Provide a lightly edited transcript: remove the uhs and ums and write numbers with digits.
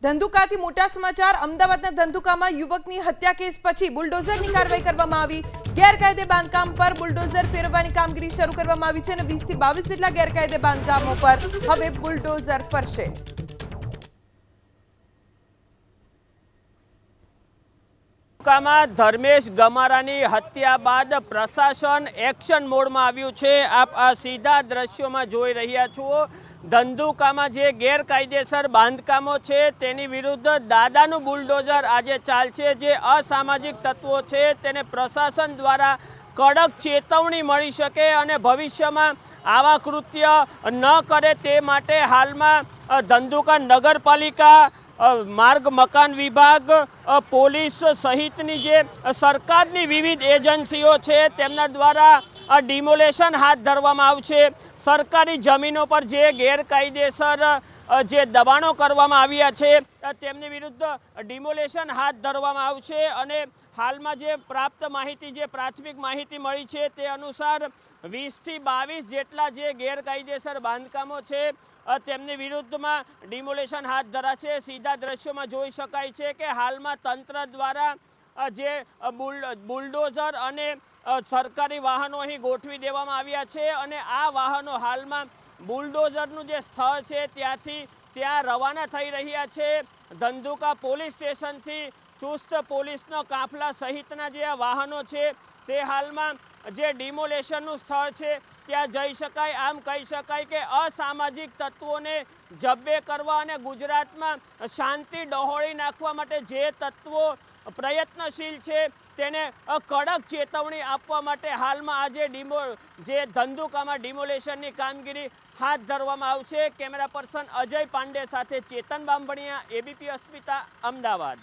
ધંધુકાથી મોટા સમાચાર। અમદાવાદના ધંધુકામાં યુવકની હત્યા કેસ પછી બુલડોઝરની કાર્યવાહી કરવામાં આવી। ગેરકાયદે બાંધકામ પર બુલડોઝર ફેરવવાની કામગીરી શરૂ કરવામાં આવી છે અને 20 થી 22 જેટલા ગેરકાયદે બાંધકામો પર હવે બુલડોઝર ફરશે। ધર્મેશ ગમારાની હત્યા બાદ પ્રશાસન એક્શન મોડમાં આવ્યું છે। આપ આ સીધા દ્રશ્યોમાં જોઈ રહ્યા છો। ધંધુકામાં જે ગેરકાયદેસર બાંધકામો છે તેની વિરુદ્ધ દાદાનું બુલડોઝર આજે ચાલશે। જે અસામાજિક તત્વો છે તેને પ્રશાસન દ્વારા કડક ચેતવણી મળી શકે અને ભવિષ્યમાં આવા કૃત્ય ન કરે તે માટે હાલમાં ધંધુકા નગરપાલિકા, માર્ગ મકાન વિભાગ, પોલીસ સહિતની જે સરકારની વિવિધ એજન્સીઓ છે તેમના દ્વારા ડિમોલેશન હાથ ધરવામાં આવશે। સરકારી જમીનો પર જે ગેરકાયદેસર જે દબાણો કરવામાં આવ્યા છે તેમની વિરુદ્ધ ડિમોલેશન હાથ ધરવામાં આવશે અને હાલમાં જે પ્રાપ્ત માહિતી, જે પ્રાથમિક માહિતી મળી છે તે અનુસાર 20 થી 22 જેટલા જે ગેરકાયદેસર બાંધકામો છે તેમની વિરુદ્ધમાં ડિમોલેશન હાથ ધરાશે। સીધા દ્રશ્યોમાં જોઈ શકાય છે કે હાલમાં તંત્ર દ્વારા જે બુલડોઝર અને સરકારી વાહનો અહીં ગોઠવી દેવામાં આવ્યા છે અને આ વાહનો હાલમાં બુલડોઝરનું જે સ્થળ છે ત્યાંથી ત્યાં રવાના થઈ રહ્યા છે। ધંધુકા પોલીસ સ્ટેશનથી ચુસ્ત પોલીસનો કાફલા સહિતના જે વાહનો છે તે હાલમાં જે ડિમોલેશનનું સ્થળ છે ત્યાં જઈ શકાય। આમ કહી શકાય કે અસામાજિક તત્વોને જબ્બે કરવા અને ગુજરાતમાં શાંતિ ડહોળી નાખવા માટે જે તત્વો પ્રયત્નશીલ છે તેને કડક ચેતવણી આપવા માટે હાલમાં આજે જે ધંધુકામાં ડિમોલેશનની કામગીરી હાથ ધરવામાં આવશે। કેમેરા પર્સન અજય પાંડે સાથે ચેતન બામભણિયા, ABP અસ્મિતા, અમદાવાદ।